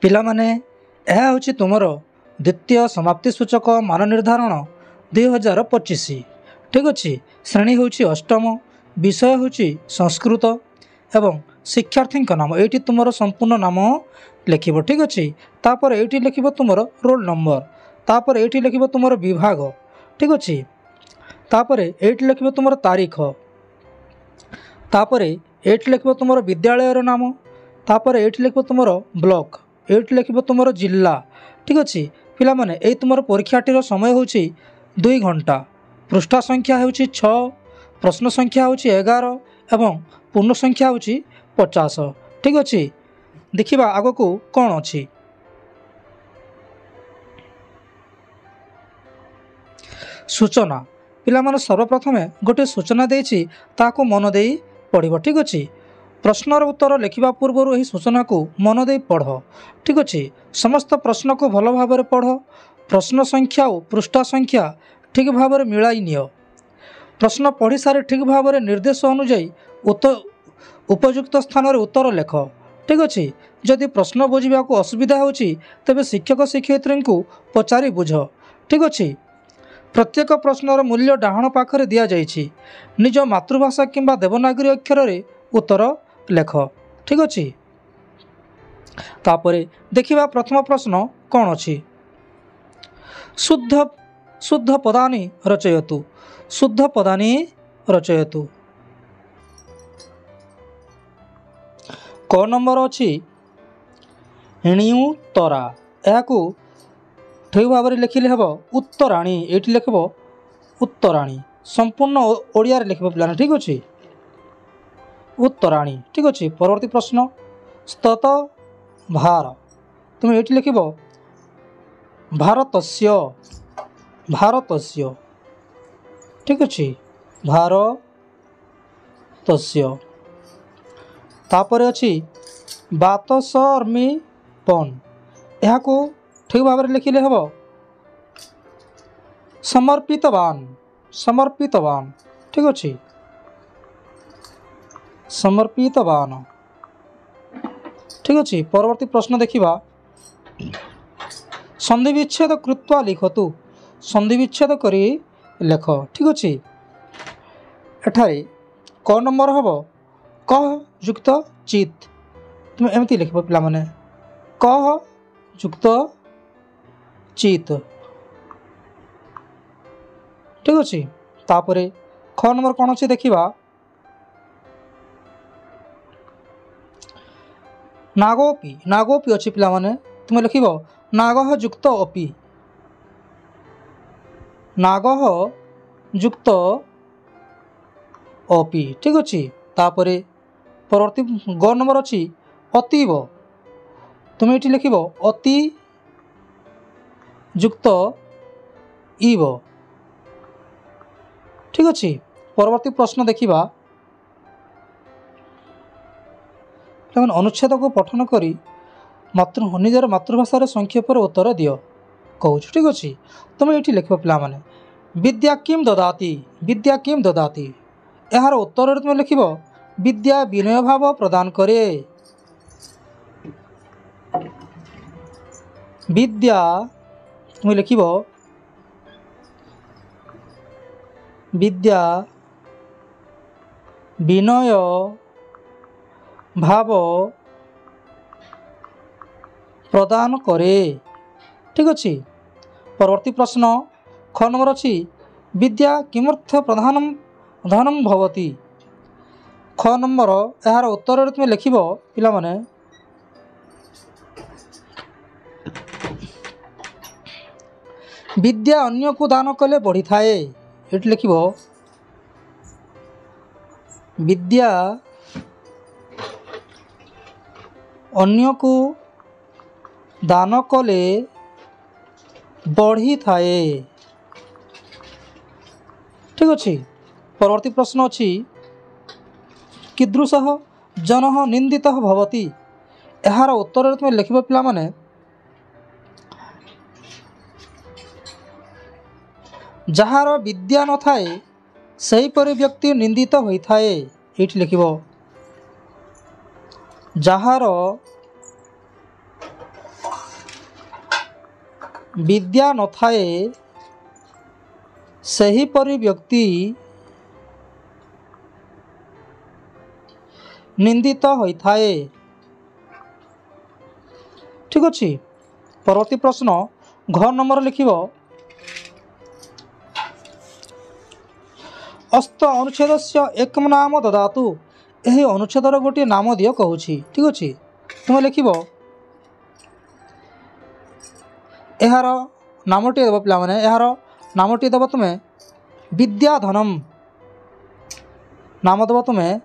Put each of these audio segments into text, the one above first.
ପିଲାମାନେ ଏହା ହେଉଛି ତୁମର ଦ୍ୱିତୀୟ ସମାପ୍ତି ସୂଚକ ମାନ ନିର୍ଦ୍ଧାରଣ 2025। ଠିକ୍ ଅଛି। ଶ୍ରେଣୀ ହେଉଛି ଅଷ୍ଟମ, ବିଷୟ ହେଉଛି ସଂସ୍କୃତ ଏବଂ ଶିକ୍ଷାର୍ଥୀଙ୍କ ନାମ ଏଇଠି ତୁମର ସମ୍ପୂର୍ଣ୍ଣ ନାମ ଲେଖିବ। ଠିକ୍ ଅଛି। ତାପରେ ଏଇଠି ଲେଖିବ ତୁମର ରୋଲ୍ ନମ୍ବର, ତାପରେ ଏଇଠି ଲେଖିବ ତୁମର ବିଭାଗ। ଠିକ୍ ଅଛି। ତାପରେ ଏଇଠି ଲେଖିବ ତୁମର ତାରିଖ, ତାପରେ ଏଇଠି ଲେଖିବ ତୁମର ବିଦ୍ୟାଳୟର ନାମ, ତାପରେ ଏଇଠି ଲେଖିବ ତୁମର ବ୍ଲକ, ଏଇଠି ଲେଖିବ ତୁମର ଜିଲ୍ଲା। ଠିକ୍ ଅଛି। ପିଲାମାନେ ଏଇ ତୁମର ପରୀକ୍ଷାଟିର ସମୟ ହେଉଛି 2 ଘଣ୍ଟା। ପୃଷ୍ଠା ସଂଖ୍ୟା ହେଉଛି 6, ପ୍ରଶ୍ନ ସଂଖ୍ୟା ହେଉଛି 11 ଏବଂ ପୂର୍ଣ୍ଣ ସଂଖ୍ୟା ହେଉଛି 50। ଠିକ୍ ଅଛି। ଦେଖିବା ଆଗକୁ କ'ଣ ଅଛି। ସୂଚନା। ପିଲାମାନେ ସର୍ବପ୍ରଥମେ ଗୋଟିଏ ସୂଚନା ଦେଇଛି, ତାହାକୁ ମନ ଦେଇ ପଢ଼ିବ। ଠିକ୍ ଅଛି। ପ୍ରଶ୍ନର ଉତ୍ତର ଲେଖିବା ପୂର୍ବରୁ ଏହି ସୂଚନାକୁ ମନ ଦେଇ ପଢ଼। ଠିକ୍ ଅଛି। ସମସ୍ତ ପ୍ରଶ୍ନକୁ ଭଲ ଭାବରେ ପଢ଼। ପ୍ରଶ୍ନ ସଂଖ୍ୟା ଓ ପୃଷ୍ଠା ସଂଖ୍ୟା ଠିକ୍ ଭାବରେ ମିଳାଇ ନିଅ। ପ୍ରଶ୍ନ ପଢ଼ି ସାରି ଠିକ୍ ଭାବରେ ନିର୍ଦ୍ଦେଶ ଅନୁଯାୟୀ ଉପଯୁକ୍ତ ସ୍ଥାନରେ ଉତ୍ତର ଲେଖ। ଠିକ୍ ଅଛି। ଯଦି ପ୍ରଶ୍ନ ବୁଝିବାକୁ ଅସୁବିଧା ହେଉଛି ତେବେ ଶିକ୍ଷକ ଶିକ୍ଷୟିତ୍ରୀଙ୍କୁ ପଚାରି ବୁଝ। ଠିକ୍ ଅଛି। ପ୍ରତ୍ୟେକ ପ୍ରଶ୍ନର ମୂଲ୍ୟ ଡାହାଣ ପାଖରେ ଦିଆଯାଇଛି। ନିଜ ମାତୃଭାଷା କିମ୍ବା ଦେବନାଗରୀ ଅକ୍ଷରରେ ଉତ୍ତର ଲେଖ। ଠିକ୍ ଅଛି। ତାପରେ ଦେଖିବା ପ୍ରଥମ ପ୍ରଶ୍ନ କ'ଣ ଅଛି। ଶୁଦ୍ଧ ପଦାନି ରଚୟତୁ। ଶୁଦ୍ଧ ପଦାନି ରଚୟତୁ। କ ନମ୍ବର ଅଛି ଣିଉତ୍ତରା। ଏହାକୁ ଠିକ୍ ଭାବରେ ଲେଖିଲେ ହେବ ଉତ୍ତରାଣୀ। ଏଇଠି ଲେଖିବ ଉତ୍ତରାଣୀ। ସମ୍ପୂର୍ଣ୍ଣ ଓଡ଼ିଆରେ ଲେଖିବ ପିଲାମାନେ। ଠିକ୍ ଅଛି। ଉତ୍ତରାଣୀ। ଠିକ୍ ଅଛି। ପରବର୍ତ୍ତୀ ପ୍ରଶ୍ନ ସ୍ତତ ଭାର। ତୁମେ ଏଇଠି ଲେଖିବ ଭାରତସ୍ୟ। ଭାରତସ୍ୟ। ଠିକ୍ ଅଛି। ଭାରତସ୍ୟ। ତାପରେ ଅଛି ବାତସର୍ମୀ ପନ୍। ଏହାକୁ ଠିକ୍ ଭାବରେ ଲେଖିଲେ ହେବ ସମର୍ପିତବାନ। ସମର୍ପିତବାନ। ଠିକ୍ ଅଛି। ସମର୍ପିତବାନ। ଠିକ୍ ଅଛି। ପରବର୍ତ୍ତୀ ପ୍ରଶ୍ନ ଦେଖିବା ସନ୍ଧି ବିଚ୍ଛେଦ କୃତ୍ୱା ଲିଖତୁ। ସନ୍ଧି ବିଚ୍ଛେଦ କରି ଲେଖ। ଠିକ୍ ଅଛି। ଏଠାରେ କ ନମ୍ବର ହେବ କହ ଯୁକ୍ତ ଚିତ୍। ତୁମେ ଏମିତି ଲେଖିବ ପିଲାମାନେ କହ ଯୁକ୍ତ ଚିତ୍। ଠିକ୍ ଅଛି। ତାପରେ ଖ ନମ୍ବର କ'ଣ ଅଛି ଦେଖିବା ନାଗୋପି। ନାଗୋପି ଅଛି ପିଲାମାନେ। ତୁମେ ଲେଖିବ ନାଗହ ଯୁକ୍ତ ଅପି। ନାଗହ ଯୁକ୍ତ ଅପି। ଠିକ୍ ଅଛି। ତାପରେ ପରବର୍ତ୍ତୀ ଗ ନମ୍ବର ଅଛି ଅତୀବ। ତୁମେ ଏଠି ଲେଖିବ ଅତି ଯୁକ୍ତ ଇବ। ଠିକ୍ ଅଛି। ପରବର୍ତ୍ତୀ ପ୍ରଶ୍ନ ଦେଖିବା ଅନୁଚ୍ଛେଦକୁ ପଠନ କରି ନିଜର ମାତୃଭାଷାରେ ସଂକ୍ଷେପରେ ଉତ୍ତର ଦିଅ କହୁଛୁ। ଠିକ୍ ଅଛି। ତୁମେ ଏଇଠି ଲେଖିବ ପିଲାମାନେ ବିଦ୍ୟା କିମ୍ ଦଦାତି। ବିଦ୍ୟା କିମ୍ ଦଦାତି। ଏହାର ଉତ୍ତରରେ ତୁମେ ଲେଖିବ ବିଦ୍ୟା ବିନୟ ଭାବ ପ୍ରଦାନ କରେ। ବିଦ୍ୟା ତୁମେ ଲେଖିବ ବିଦ୍ୟା ବିନୟ ଭାବ ପ୍ରଦାନ କରେ। ଠିକ୍ ଅଛି। ପରବର୍ତ୍ତୀ ପ୍ରଶ୍ନ ଖ ନମ୍ବର ଅଛି ବିଦ୍ୟା କିମର୍ଥ ପ୍ରଧାନମ୍ ଧନମ୍ ଭବତି। ଖ ନମ୍ବର ଏହାର ଉତ୍ତରରେ ତୁମେ ଲେଖିବ ପିଲାମାନେ ବିଦ୍ୟା ଅନ୍ୟକୁ ଦାନ କଲେ ବଢ଼ିଥାଏ। ଏଠି ଲେଖିବ ବିଦ୍ୟା ଅନ୍ୟକୁ ଦାନ କଲେ ବଢ଼ିଥାଏ। ଠିକ୍ ଅଛି। ପରବର୍ତ୍ତୀ ପ୍ରଶ୍ନ ଅଛି କୀଦୃଶଃ ଜନଃ ନିନ୍ଦିତଃ ଭବତି। ଏହାର ଉତ୍ତରରେ ତୁମେ ଲେଖିବ ପିଲାମାନେ ଯାହାର ବିଦ୍ୟା ନଥାଏ ସେହିପରି ବ୍ୟକ୍ତି ନିନ୍ଦିତ ହୋଇଥାଏ। ଏଇଠି ଲେଖିବ ଯାହାର विद्या न थाए सेहीपरि व्यक्ति निंदित होइथाए। ठीक अच्छे। परवर्ती प्रश्न घ नंबर लिखिब अस्त अनुच्छेद से एक नाम ददातु। यही अनुच्छेदर गोटे नाम दियो कहूँ। ठीक अच्छे। तुम लिखिब यार नामटी देव पे यार नामटी देव तुम्हें विद्याधनम नाम देव तुम्हें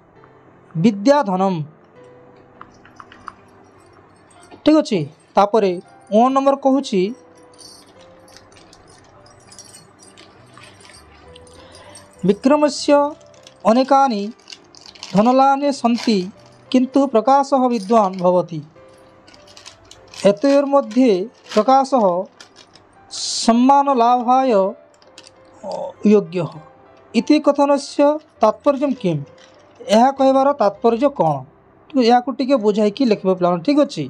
विद्याधनम। ठीक अच्छे। तापर ओ नंबर कहूँ विक्रमस्य अनेकानि धनलानि सन्ति किंतु प्रकाशः विद्वान् भवति। एतयोर्मध्ये प्रकाशः सम्मानलाभाय योग्यः इति कथनस्य तात्पर्य किम। यह कहबार तात्पर्य कौन। या टिके बुझाई लिख पिला। ठीक अच्छे।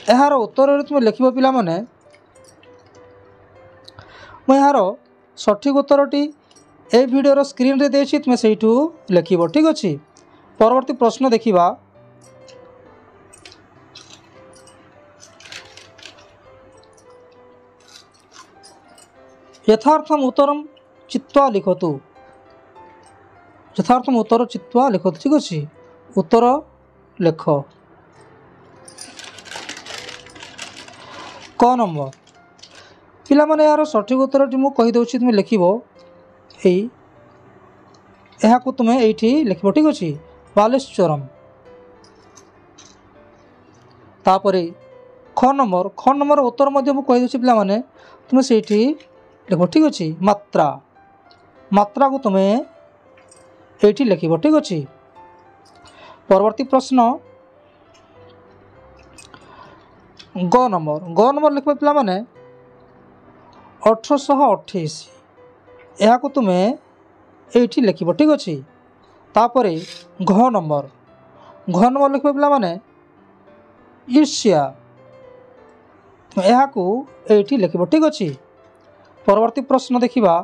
यार उत्तर तुम लिख पिला माने यार सठिक उत्तरटी ए वीडियोर स्क्रीन रे देछि तुम सेठू लिखिब। ठीक अच्छे। परवर्ती प्रश्न देखिबा यथार्थम उत्तरम चित्वा लिखतु। यथार्थम उत्तर चित्वा लिखतु। ठीक अच्छे। उत्तर लेख। क नंबर पिला माने यार सठिक उत्तरटी मु कहि दउछि तुम लिखिब यह तुम्हें ये लिख। ठीक अच्छे। बालेश्वरम। तापर ख नंबर उत्तर मध्य मुझे कहीदे पिला माने तुम्हें से लिख। ठीक अच्छे। मात्रा मात्रा को तुम्हें ये लिख। ठीक अच्छे। परवर्ती प्रश्न ग नंबर लिख पिला माने 1828 यह तुम्हें ये लिख। ठीक अच्छे। तापर घ नंबर लिख पिला माने ईर्ष्या यह ये लिख। ठीक अच्छे। परवर्ती प्रश्न देखिबा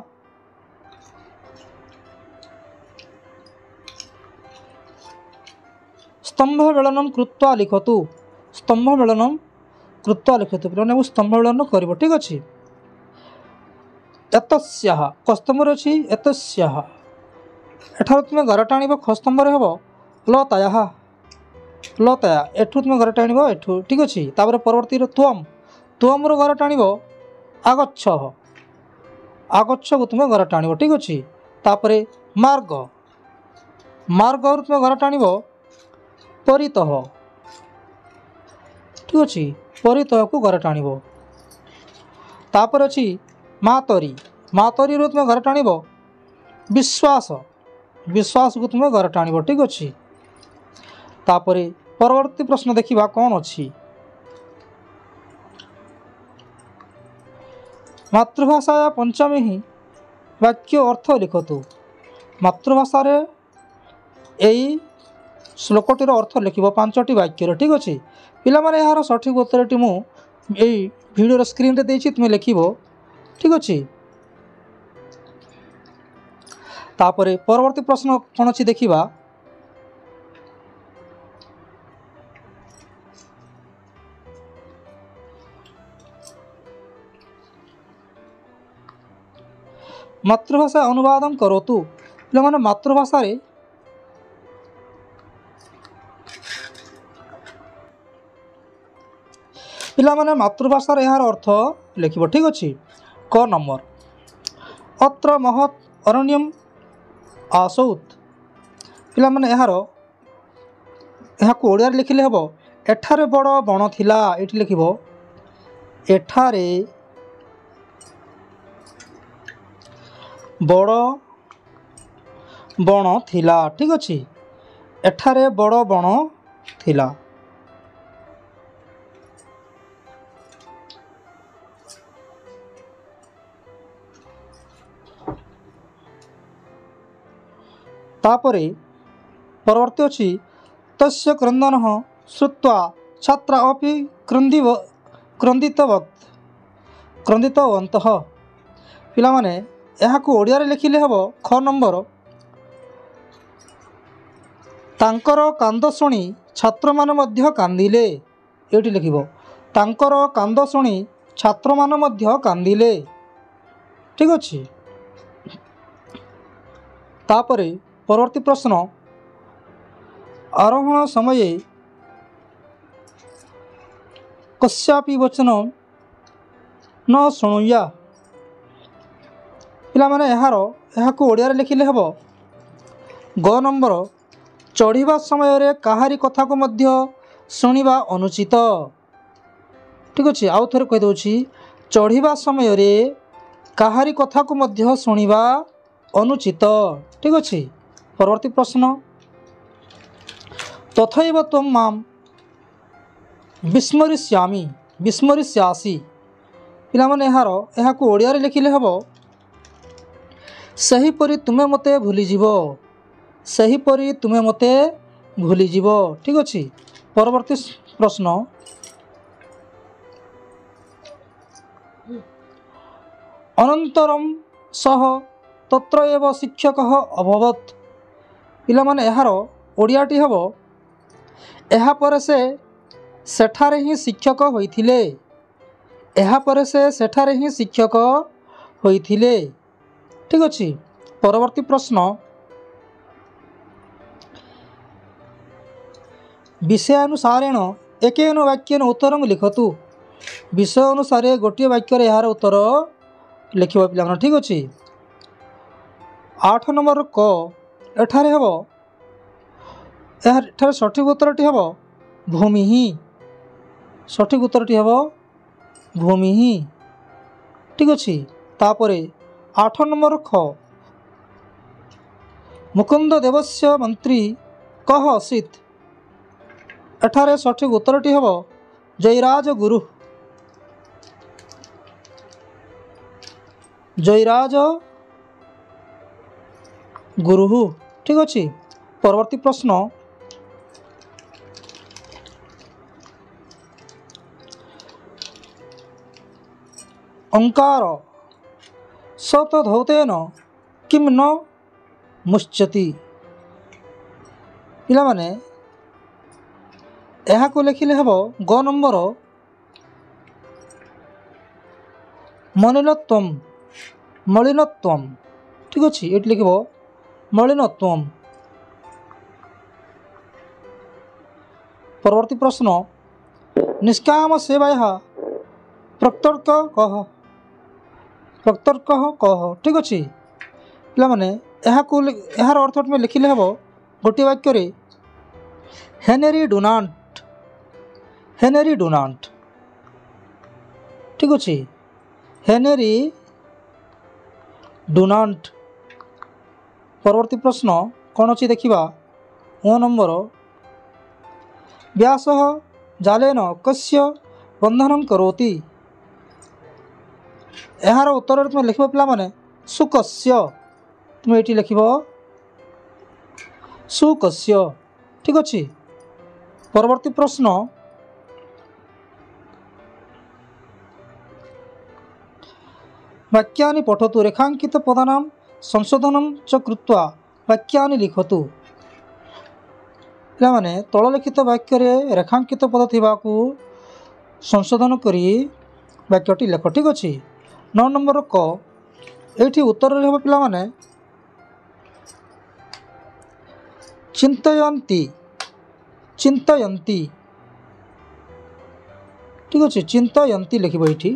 स्तंभ बेलनम कृत्वा लिखतु। स्तंभ बेलनम कृत्वा लिखतु पे स्तंभ बेलन कर। ठीक अच्छे। एतस्याः क स्तंभ अच्छी एतस्याः एठार तुम घर टाण ख स्तंभ हम लताया लताया एठू तुम घर टाण एठू। ठीक अच्छे। तापर परवर्ती त्वम त्वम घर टाण आगच्छ आगच्छ को तुम घर टाण। ठीक अच्छे। तापर मार्ग मार्ग तुम घर टाण परितः। ठीक अच्छे। परितः को घर टाण। तापर अच्छी मातरी मातरी तुम घर टाण विश्वास विश्वास को तुम घर टाण। ठीक अच्छे। तापर परवर्ती प्रश्न देखिबा कौन अच्छी मातृभाषा पंचमी ही वाक्य अर्थ लिखतु। मातृभाषा रे यही श्लोकटीर अर्थ लिख 5टी वाक्य। ठीक अच्छे। पिला माने यार सठिक उत्तरटी मु यही वीडियोर स्क्रीन रे देछि तुम लिखिब। ठीक अच्छे। तापर परवर्ती प्रश्न कौन अच्छी देखिबा मातृभाषा अनुवादम करोतु। पे मातृभाषा रे पिला माने मातृभाषा यार अर्थ लिख। ठीक अच्छे। क नंबर अत्र महत् अरण्यम आसौत। पिला माने यार यह ओडिया लिखिले हम एठारे बड़ बण थिला। ये लिख एठारे बड़ बण थिला। ठीक अच्छे। एठारे बड़ बण थिला। तापरे परवर्ती अच्छी तस्य क्रंदन श्रुत्वा छात्रा अपि क्रंदितवत्। क्रंदित अंतः पिला माने एहाकु ओडिया रे लिखिले हबो ख नंबर तांकर कांद शुणी छात्र मान मध्य कांदिले एटी लिखिबो तांकर कांद शुणी छात्र मान मध्य कांदिले ठीक अछि। तापरे परवर्ती प्रश्न आरोहण समये कस्यापि वचन न शुणुया पिला माने एहाकु ओडिया रे लिखिले हबो ग नंबर चढ़िबा समय रे काहारी कथा को मध्य शुणिबा अनुचित ठीक अछि। आउ थरे कहि दोछि चढ़िबा समय रे काहारी कथा को मध्य शुणिबा अनुचित ठीक अछि। परवर्ती प्रश्न तथैव त्वं मां विस्मरिष्यामि विस्मरिष्यासि पिला माने एहाकु ओडिया रे लिखिले हबो सही परी तुमे मते भूली जीवो सही परी तुमे मते भूली जीवो ठीक अछि। परवर्ती प्रश्न अनंतरम सह तत्र एव शिक्षक अभवत पिला माने ओडियाटी हबो एहा परे से सेठारे ही शिक्षक होइथिले एहा परे से सेठारे ही शिक्षक होइथिले ठीक अछि। परवर्ती प्रश्न विषयानुसारेण एकेन वाक्येन उत्तरं लिखतु विषय अनुसार गोटे वाक्य यार उत्तर लिखिबा पिला ठीक अछि। 8 नंबर क एठारे हबो एठारे सठिक उत्तरटी हबो भूमि ही सठिक उत्तरटी हबो भूमि ही ठीक अछि। तापरे 8 नंबर ख मुकुंद देवस्य मंत्री कह आसीत् एठारे सठिक उत्तरटी हबो जयराज गुरु जयराज गुरु ठीक अछि। परवर्ती प्रश्न ओंकार सत धौतेन किम न मुच्यति पिला माने एहाकु लिखिले हबो ग नंबर मलिनत्वम मलिनत्वम ठीक अछि। एट लिखिबो मलिनत्वम। परवर्ती प्रश्न निष्काम सेवाया प्रक्तर्क कह ठीक अछि। पिला माने एहार अर्थ में लिखिले हबो गोटे वाक्य रे हेनरी डुनांट ठीक अछि हेनरी डुनांट। परवर्ती प्रश्न कौन अच्छी देखा 9 नंबर व्यासः जालेन कस्य बंधनं करोति यार उत्तर तुम लिख पिला माने सुकस्य तुम ये लिख सुकस्य ठीक अच्छे। परवर्ती प्रश्न वाक्यानि पठतु रेखांकित पदानां संशोधनं च कृत्वा वाक्यानि लिखतु पिला माने तल लिखित वाक्य रे रेखांकित पद थिबाकु संशोधन करी वाक्यटी लेख ठीक अच्छे। 9 नंबर क एठी उत्तर रे हबो पिला माने चिंतयन्ति चिंतयन्ति ठीक अच्छे चिंतयन्ति लिखिबो एठी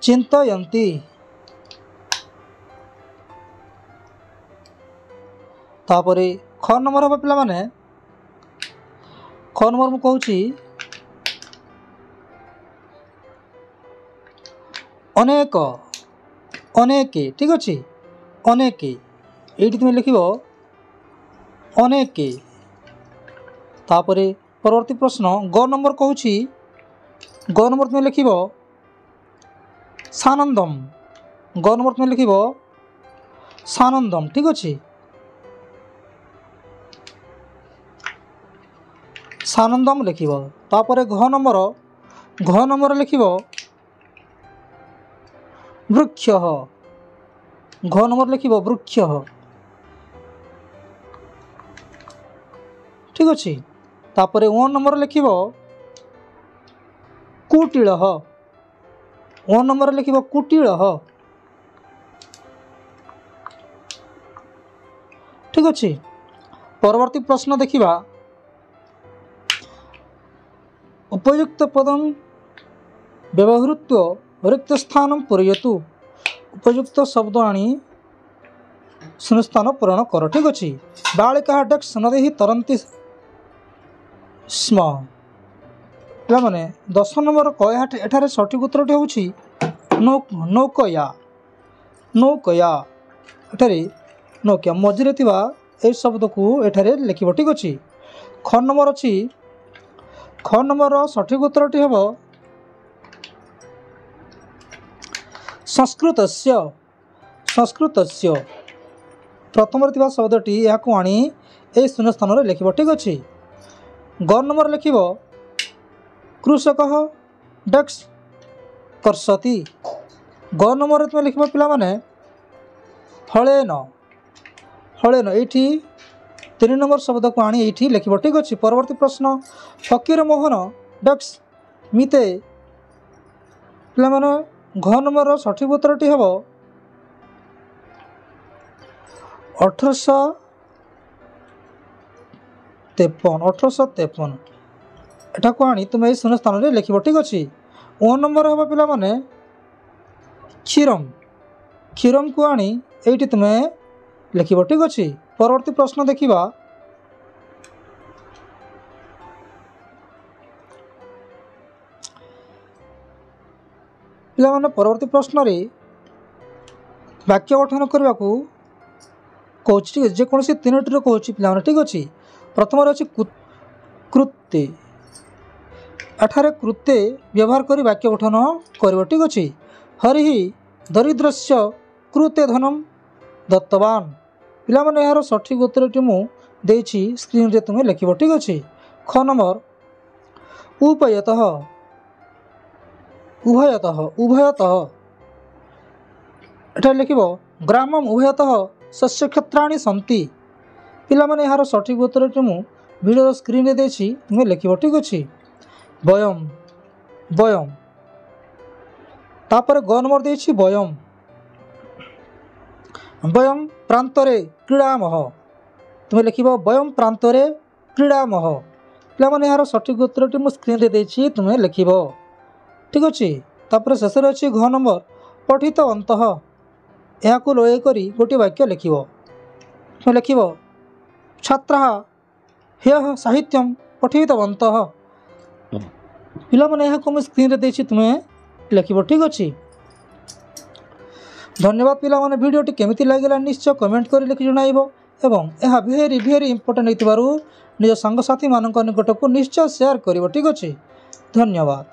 चिंतयन्ति। तापरे ख नंबर हम पिला माने ख नंबर मु कहूची अनेक अनेके ठीक अच्छे अनेके ये तुम लिख अनेके। तापरे परवर्ती प्रश्न ग नंबर कहूची ग नंबर तुम लिख सानंदम ग नंबर तुम लिख सानंदम ठीक अच्छे। सानंदम लिखिब तापर घ नंबर लिखिब वृक्ष घ नंबर लिखिब वृक्ष ठीक अच्छे तापर ओ नंबर लिखिब कुटिल ओ नंबर लिखिब कुटिल ठीक अच्छे परवर्ती प्रश्न देखिबा उपयुक्त पदम व्यवहृत्य रिक्त स्थान पूरयतु उपयुक्त शब्द आनी शून्यस्थान पूरण कर ठीक अच्छे बालिका डेस्क नदी तरंती स्म पे 10 नंबर कयाट एठारे सठिक उत्तरटी हूँ नौकया नौकया एठारे नौकया मझिरे थिबा ए शब्द को एठारे लिखिब ठीक अच्छे ख नंबर अच्छी ख नंबर सठिक उत्तरटी हम संस्कृतस्य प्रथम शब्दटी या आनी ए शून्य स्थान में लिखिब ठीक अच्छे ग नंबर लिखिब कृषक डेस्क कर्षति ग नंबर तुम लिखिब पिला माने हलेन हलेन ये 3 नंबर शब्द को आनी ये लिखिब ठीक अच्छे परवर्ती प्रश्न फकीर मोहन डेस्क मिते पिला माने घ नंबर सठिक उत्तरटी हम 1853 एटा को आनी तुम शून्य स्थान में लिखिब ठीक अच्छे ओ नंबर हम पिला माने क्षीरम क्षीरम को आनी ये तुम्हें लिखिब ठीक अच्छे परवर्ती प्रश्न देखिबा पिला माने परवर्ती प्रश्न रे वाक्य गठन करने को कौन जेकोसी 3टी कौन पिला माने ठीक अच्छे प्रथम अच्छी कृत्य एठारे कृत्य व्यवहार कर वाक्य गठन कर ठीक अच्छे हरि दरिद्रस्य कृते धनम दत्तवान पिला माने यार सठिक उत्तरटी मुझे स्क्रीन रे तुम्हें लिखिब ठीक अच्छे ख नंबर उभयतः उभयतः एटा लिखिब ग्रामम उभयतः शस्य क्षेत्राणि सन्ति पिला माने यार सठिक उत्तरटी मुझे वीडियो स्क्रीन रे देछि तुम्हें लिखिब ठीक अच्छे वयम वयम तापर ग नंबर देछि वयम वयम प्रांतरे क्रीड़ामह तुम्हें लिखिब वयम प्रांतरे क्रीड़ामह पिला माने यार सठिक उत्तरटी मु स्क्रीन रे देछि तुम्हें लिखिब ठीक अच्छे तापर शेष अच्छी घ नंबर पठितवन्तः या लय करी गोटे वाक्य लिखिब तुम्हें लिखिब छात्राः ह्यः साहित्यम पठितवन्तः पिला माने यहाँ को स्क्रीन रे देछि तुम्हें लिखिब ठीक अच्छे धन्यवाद पिला माने वीडियोटी केमिति लागला निश्चय कमेंट कर लिखि जणाइबो एवं यह भेरी भेरी इंपोर्टेंट होइतिबारु निज संग साथी मानक निकट को निश्चय शेयर करिवो ठीक अच्छे धन्यवाद।